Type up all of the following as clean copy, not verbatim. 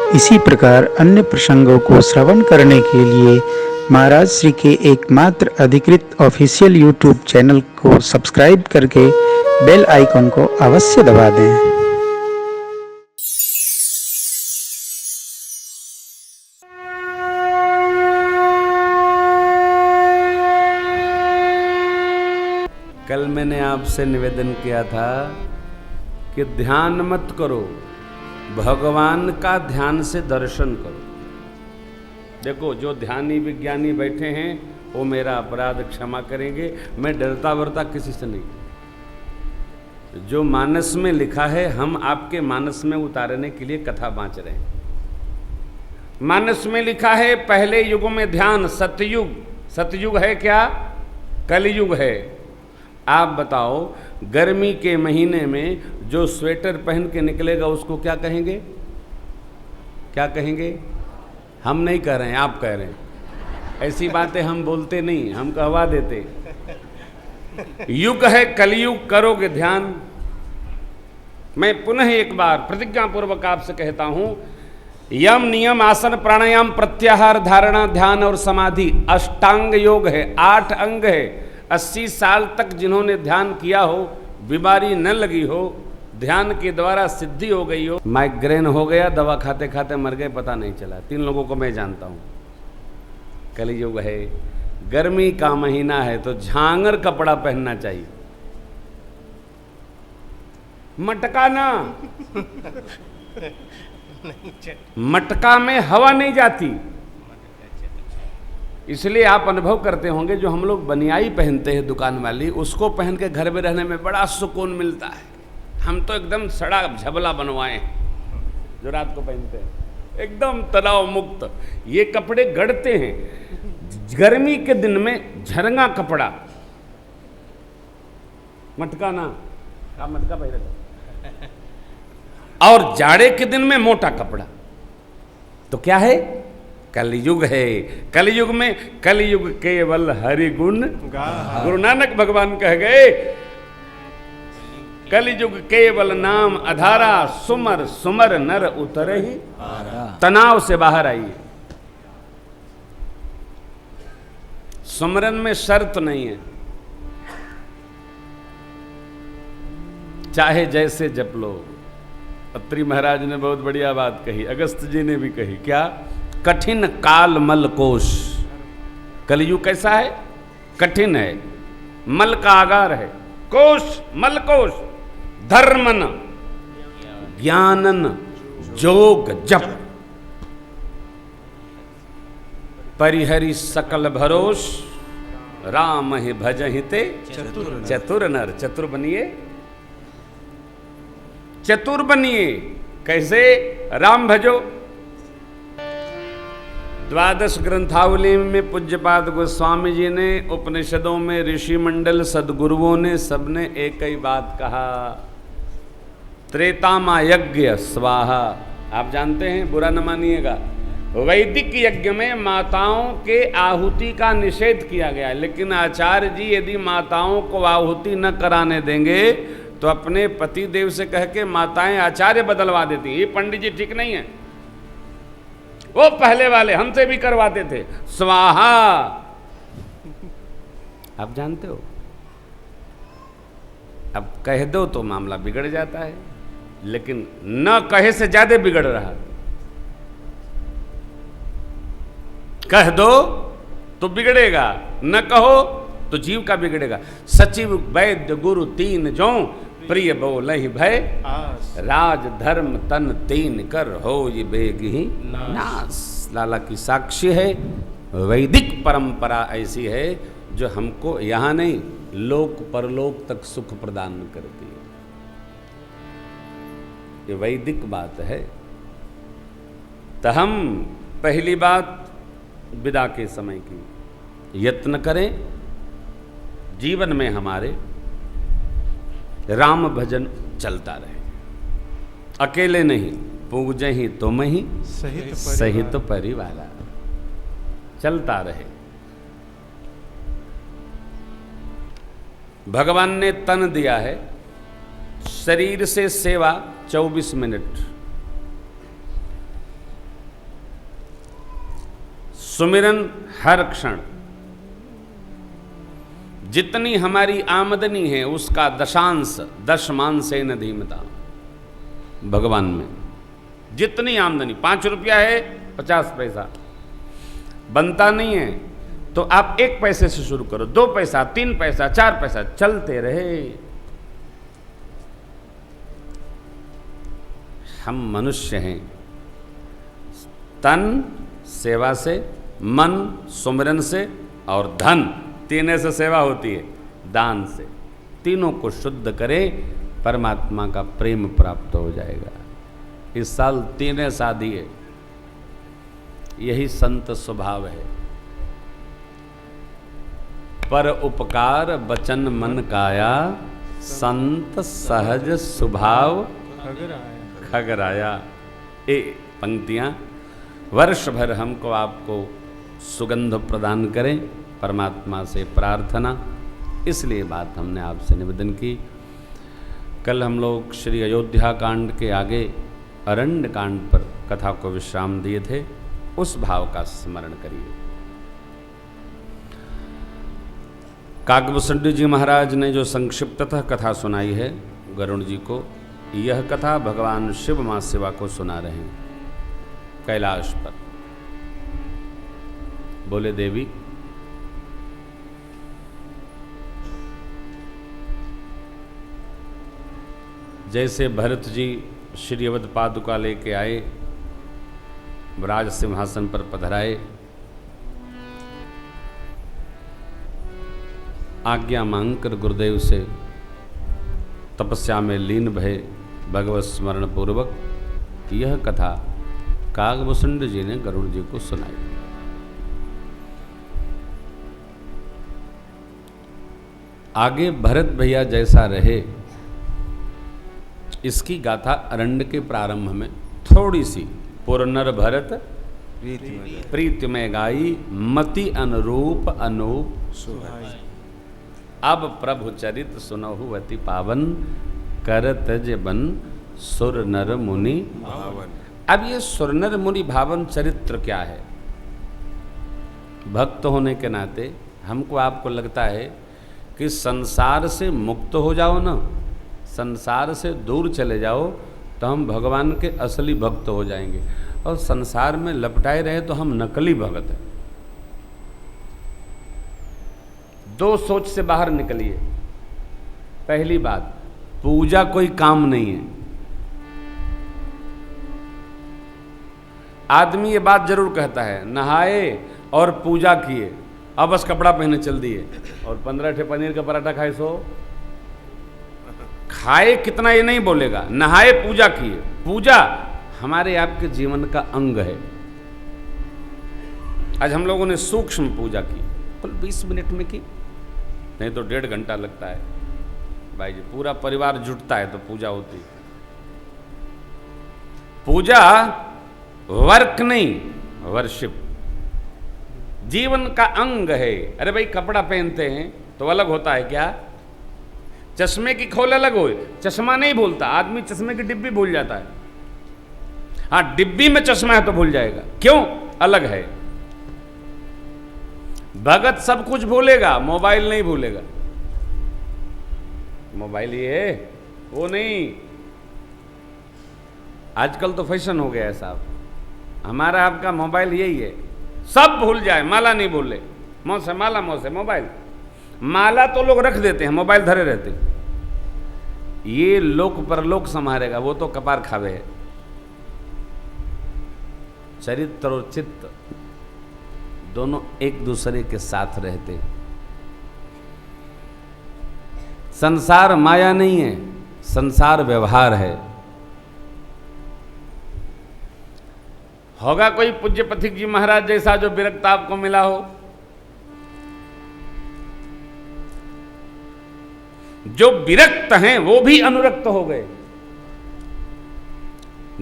इसी प्रकार अन्य प्रसंगों को श्रवण करने के लिए महाराज श्री के एकमात्र अधिकृत ऑफिशियल यूट्यूब चैनल को सब्सक्राइब करके बेल आइकन को अवश्य दबा दें। कल मैंने आपसे निवेदन किया था कि ध्यान मत करो, भगवान का ध्यान से दर्शन करो। देखो, जो ध्यानी विज्ञानी बैठे हैं वो मेरा अपराध क्षमा करेंगे, मैं डरता वरता किसी से नहीं। जो मानस में लिखा है हम आपके मानस में उतारने के लिए कथा बाँच रहे हैं। मानस में लिखा है पहले युग में ध्यान सतयुग। सतयुग है क्या? कलयुग है। आप बताओ, गर्मी के महीने में जो स्वेटर पहन के निकलेगा उसको क्या कहेंगे? क्या कहेंगे? हम नहीं कह रहे हैं, आप कह रहे हैं। ऐसी बातें हम बोलते नहीं, हम कहवा देते। युग है कलयुग, करोगे ध्यान। मैं पुनः एक बार प्रतिज्ञा पूर्वक आपसे कहता हूं, यम नियम आसन प्राणायाम प्रत्याहार धारणा ध्यान और समाधि अष्टांग योग है, 8 अंग है। 80 साल तक जिन्होंने ध्यान किया हो, बीमारी न लगी हो, ध्यान के द्वारा सिद्धि हो गई हो, माइग्रेन हो गया, दवा खाते खाते मर गए, पता नहीं चला। 3 लोगों को मैं जानता हूं। कलयुग है, गर्मी का महीना है तो झांगर कपड़ा पहनना चाहिए। मटका ना मटका में हवा नहीं जाती, इसलिए आप अनुभव करते होंगे जो हम लोग बनियाई पहनते हैं दुकान वाली, उसको पहन के घर में रहने में बड़ा सुकून मिलता है। हम तो एकदम सड़ा झबला बनवाए हैं जो रात को पहनते हैं, एकदम तनाव मुक्त। ये कपड़े गढ़ते हैं गर्मी के दिन में, झरंगा कपड़ा, मटका ना, आप मटका पहन, और जाड़े के दिन में मोटा कपड़ा। तो क्या है? कलयुग है। कलयुग में कलयुग केवल हरि गुण गुरु नानक भगवान कह गए, कलयुग केवल नाम अधारा, सुमर सुमर नर उतर ही। तनाव से बाहर आइए। सुमरन में शर्त नहीं है, चाहे जैसे जप लो। अत्रि महाराज ने बहुत बढ़िया बात कही, अगस्त जी ने भी कही। क्या? कठिन काल मल कोश। कलयुग कैसा है? कठिन है, मल का आगार है, कोश मल कोश, धर्मन ज्ञानन जोग जप, परिहरि सकल भरोस, राम ही भजहि ते चतुर नर। चतुर बनिए, चतुर बनिए। कैसे? राम भजो। द्वादश ग्रंथावली में पूज्यपाद गोस्वामी जी ने, उपनिषदों में ऋषि मंडल सदगुरुओं ने, सबने एक ही बात कहा, त्रेतामा यज्ञ स्वाहा। आप जानते हैं, बुरा न मानिएगा, वैदिक यज्ञ में माताओं के आहुति का निषेध किया गया, लेकिन आचार्य जी यदि माताओं को आहुति न कराने देंगे तो अपने पति देव से कह के माताएं आचार्य बदलवा देती। ये पंडित जी ठीक नहीं है, वो पहले वाले हमसे भी करवाते थे। स्वाहा, आप जानते हो, अब कह दो तो मामला बिगड़ जाता है, लेकिन न कहे से ज्यादा बिगड़ रहा। कह दो तो बिगड़ेगा, न कहो तो जीव का बिगड़ेगा। सचिव वैद्य गुरु 3 जो, प्रिय बोलहि भय राज धर्म तन 3 कर, हो ये बेग ही नाश। लाला की साक्षी है, वैदिक परंपरा ऐसी है जो हमको यहाँ नहीं, लोक परलोक तक सुख प्रदान करती है। ये वैदिक बात है। तो हम पहली बात विदा के समय की यत्न करें, जीवन में हमारे राम भजन चलता रहे, अकेले नहीं, पूजे ही तुम ही सहित परिवार चलता रहे। भगवान ने तन दिया है, शरीर से सेवा 24 मिनट, सुमिरन हर क्षण। जितनी हमारी आमदनी है उसका दशांश, दशमांशेन धीमता, भगवान में। जितनी आमदनी 5 रुपया है 50 पैसा बनता नहीं है तो आप 1 पैसे से शुरू करो, 2 पैसा, 3 पैसा, 4 पैसा, चलते रहे। हम मनुष्य हैं। तन सेवा से, मन सुमिरन से, और धन 3 से सेवा होती है, दान से। तीनों को शुद्ध करें, परमात्मा का प्रेम प्राप्त हो जाएगा। इस साल 3 शादी है, यही संत स्वभाव है। पर उपकार बचन मन काया, संत सहज स्वभाव खगराया। ये पंक्तियां वर्ष भर हमको आपको सुगंध प्रदान करें, परमात्मा से प्रार्थना। इसलिए बात हमने आपसे निवेदन की। कल हम लोग श्री अयोध्या कांड के आगे अरण्य कांड पर कथा को विश्राम दिए थे, उस भाव का स्मरण करिए। काकभूषण जी महाराज ने जो संक्षिप्ततः कथा सुनाई है गरुड़ जी को, यह कथा भगवान शिव मां शिवा को सुना रहे हैं कैलाश पर। बोले देवी। जैसे भरत जी श्री अवध पादुका लेके आए, राज सिंहासन पर पधराए, आज्ञा मांगकर गुरुदेव से तपस्या में लीन भय भगवत स्मरण पूर्वक यह कथा काकभूषण जी ने गरुड़ जी को सुनाई। आगे भरत भैया जैसा रहे, इसकी गाथा अरण्य के प्रारंभ में थोड़ी सी। पुरनर भरत प्रीति में गाई, मति अनुरूप अनूप सुहाई। अब प्रभु चरित सुनहु अति पावन, करत जबन सुर नर मुनि भावन। अब ये सुर नर मुनि भावन चरित्र क्या है? भक्त होने के नाते हमको आपको लगता है कि संसार से मुक्त हो जाओ ना, संसार से दूर चले जाओ तो हम भगवान के असली भक्त हो जाएंगे, और संसार में लपटाए रहे तो हम नकली भक्त हैं। 2 सोच से बाहर निकलिए। पहली बात, पूजा कोई काम नहीं है। आदमी ये बात जरूर कहता है, नहाए और पूजा किए, अब बस कपड़ा पहने चल दिए और 15 ठे पनीर का पराठा खाए, सो खाए कितना ये नहीं बोलेगा, नहाए पूजा किए। पूजा हमारे आपके जीवन का अंग है। आज हम लोगों ने सूक्ष्म पूजा की, कुल 20 मिनट में की, नहीं तो 1.5 घंटा लगता है भाई जी। पूरा परिवार जुटता है तो पूजा होती है। पूजा वर्क नहीं, वर्शिप जीवन का अंग है। अरे भाई कपड़ा पहनते हैं तो अलग होता है क्या? चश्मे की खोल अलग हो, चश्मा नहीं भूलता आदमी, चश्मे की डिब्बी भूल जाता है। हाँ, डिब्बी में चश्मा है तो भूल जाएगा, क्यों? अलग है। भगत सब कुछ भूलेगा, मोबाइल नहीं भूलेगा। मोबाइल ये वो नहीं। आजकल तो फैशन हो गया है साहब, हमारा आपका मोबाइल यही है, सब भूल जाए, माला नहीं भूले। मुंह से माला, मुंह से मोबाइल। माला तो लोग रख देते हैं, मोबाइल धरे रहते हैं। ये लोक परलोक संभालेगा, वो तो कपार खावे है। चरित्र और चित्त दोनों एक दूसरे के साथ रहते। संसार माया नहीं है, संसार व्यवहार है। होगा कोई पूज्य पथिक जी महाराज जैसा जो विरक्त आपको मिला हो, जो विरक्त हैं वो भी अनुरक्त हो गए।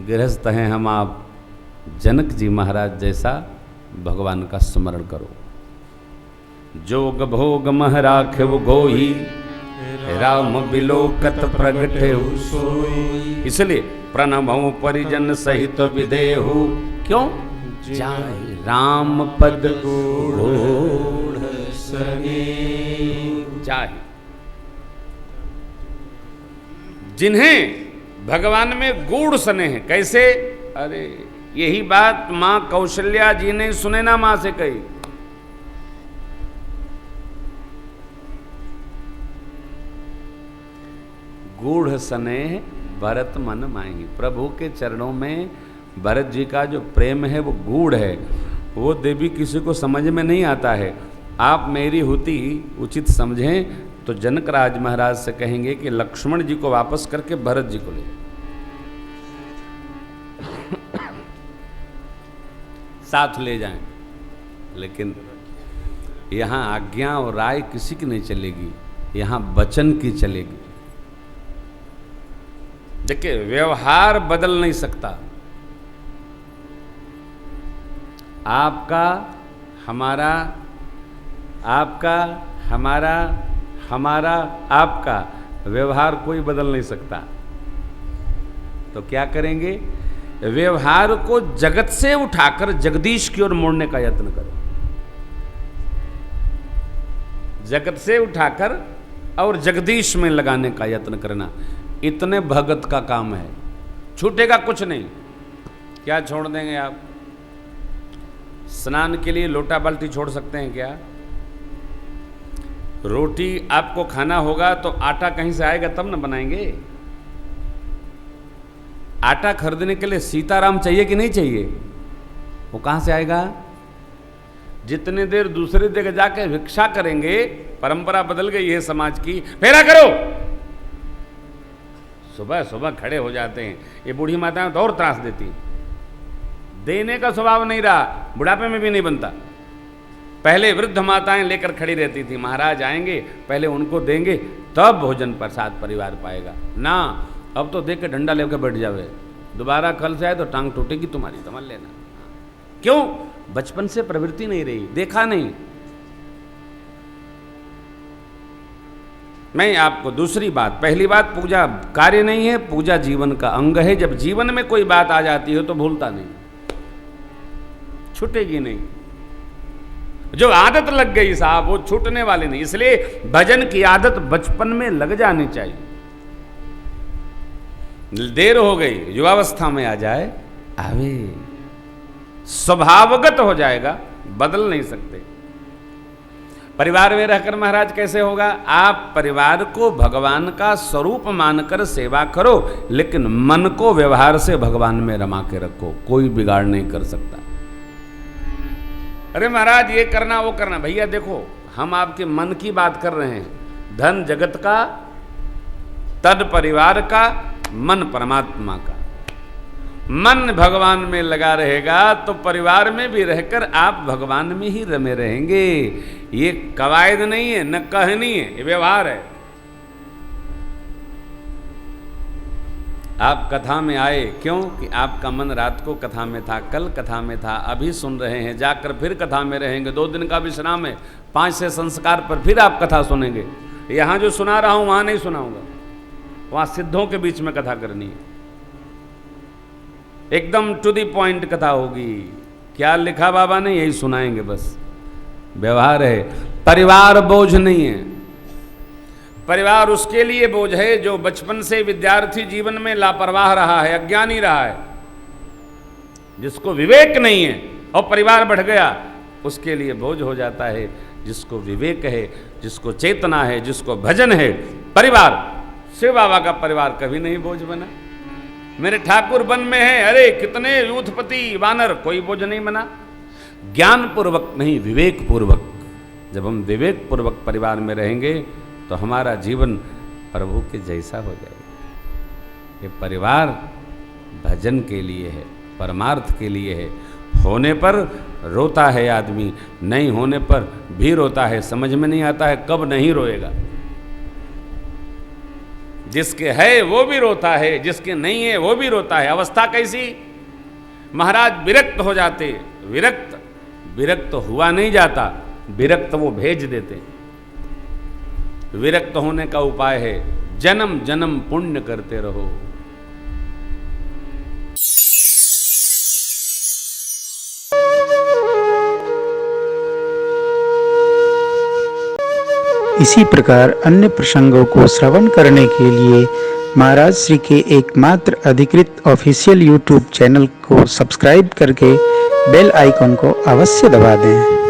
गृहस्थ हैं हम आप, जनक जी महाराज जैसा भगवान का स्मरण करो। जोग भोग मह राखेव गोही, राम बिलोकत प्रगटे सोई। इसलिए प्रणमो परिजन सहित विदेहु। क्यों? जाहि राम पद गूढ़ सने। जाहि जिन्हें भगवान में गूढ़ सने हैं। कैसे? अरे यही बात मां कौशल्या जी ने सुनैना मां से कही। गूढ़ स्नेह भरत मन माही। प्रभु के चरणों में भरत जी का जो प्रेम है वो गूढ़ है, वो देवी किसी को समझ में नहीं आता है। आप मेरी हुति उचित समझें तो जनक राज महाराज से कहेंगे कि लक्ष्मण जी को वापस करके भरत जी को ले, साथ ले जाएं। लेकिन यहां आज्ञा और राय किसी की नहीं चलेगी, यहां वचन की चलेगी। देखिए व्यवहार बदल नहीं सकता, आपका हमारा, आपका हमारा, हमारा आपका व्यवहार कोई बदल नहीं सकता। तो क्या करेंगे? व्यवहार को जगत से उठाकर जगदीश की ओर मोड़ने का यत्न करो। जगत से उठाकर और जगदीश में लगाने का यत्न करना, इतने भगत का काम है। छूटेगा कुछ नहीं। क्या छोड़ देंगे आप? स्नान के लिए लोटा बाल्टी छोड़ सकते हैं क्या? रोटी आपको खाना होगा तो आटा कहीं से आएगा तब न बनाएंगे। आटा खरीदने के लिए सीताराम चाहिए कि नहीं चाहिए? वो कहां से आएगा? जितने देर दूसरे जगह जाके भिक्षा करेंगे, परंपरा बदल गई है समाज की, फेरा करो। सुबह सुबह खड़े हो जाते हैं। ये बूढ़ी माताएं तो और त्रास देती, देने का स्वभाव नहीं रहा, बुढ़ापे में भी नहीं बनता। पहले वृद्ध माताएं लेकर खड़ी रहती थी, महाराज आएंगे पहले उनको देंगे तब भोजन प्रसाद परिवार पाएगा ना। अब तो देख के डंडा लेकर बैठ जावे, दोबारा कल से आए तो टांग टूटेगी तुम्हारी, समझ लेना। क्यों? बचपन से प्रवृत्ति नहीं रही, देखा नहीं। मैं आपको दूसरी बात, पहली बात पूजा कार्य नहीं है, पूजा जीवन का अंग है। जब जीवन में कोई बात आ जाती है तो भूलता नहीं, छूटेगी नहीं। जो आदत लग गई साहब वो छूटने वाली नहीं। इसलिए भजन की आदत बचपन में लग जानी चाहिए। देर हो गई, युवावस्था में आ जाए, आवे, स्वभावगत हो जाएगा, बदल नहीं सकते। परिवार में रहकर महाराज कैसे होगा? आप परिवार को भगवान का स्वरूप मानकर सेवा करो, लेकिन मन को व्यवहार से भगवान में रमा के रखो, कोई बिगाड़ नहीं कर सकता। अरे महाराज ये करना वो करना, भैया देखो हम आपके मन की बात कर रहे हैं। धन जगत का, तद परिवार का, मन परमात्मा का। मन भगवान में लगा रहेगा तो परिवार में भी रहकर आप भगवान में ही रमे रहेंगे। ये कवायद नहीं है, न कहनी है, ये व्यवहार है। आप कथा में आए क्यों? कि आपका मन रात को कथा में था, कल कथा में था, अभी सुन रहे हैं, जाकर फिर कथा में रहेंगे। 2 दिन का विश्राम है, 5 से संस्कार पर फिर आप कथा सुनेंगे। यहाँ जो सुना रहा हूँ वहाँ नहीं सुनाऊंगा, वहाँ सिद्धों के बीच में कथा करनी है। एकदम टू द पॉइंट कथा होगी। क्या लिखा बाबा ने यही सुनाएंगे, बस व्यवहार है। परिवार बोझ नहीं है। परिवार उसके लिए बोझ है जो बचपन से विद्यार्थी जीवन में लापरवाह रहा है, अज्ञानी रहा है, जिसको विवेक नहीं है और परिवार बढ़ गया, उसके लिए बोझ हो जाता है। जिसको विवेक है, जिसको चेतना है, जिसको भजन है, परिवार, शिव बाबा का परिवार कभी नहीं बोझ बना। मेरे ठाकुर वन में है, अरे कितने यूथपति वानर, कोई बोझ नहीं बना। ज्ञान पूर्वक नहीं, विवेक पूर्वक। जब हम विवेक पूर्वक परिवार में रहेंगे तो हमारा जीवन प्रभु के जैसा हो जाएगा। ये परिवार भजन के लिए है, परमार्थ के लिए है। होने पर रोता है आदमी, नहीं होने पर भी रोता है। समझ में नहीं आता है कब नहीं रोएगा। जिसके है वो भी रोता है, जिसके नहीं है वो भी रोता है। अवस्था कैसी? महाराज विरक्त हो जाते। विरक्त हुआ नहीं जाता, विरक्त वो भेज देते। विरक्त होने का उपाय है जन्म जन्म पुण्य करते रहो। इसी प्रकार अन्य प्रसंगों को श्रवण करने के लिए महाराज श्री के एकमात्र अधिकृत ऑफिशियल यूट्यूब चैनल को सब्सक्राइब करके बेल आइकॉन को अवश्य दबा दें।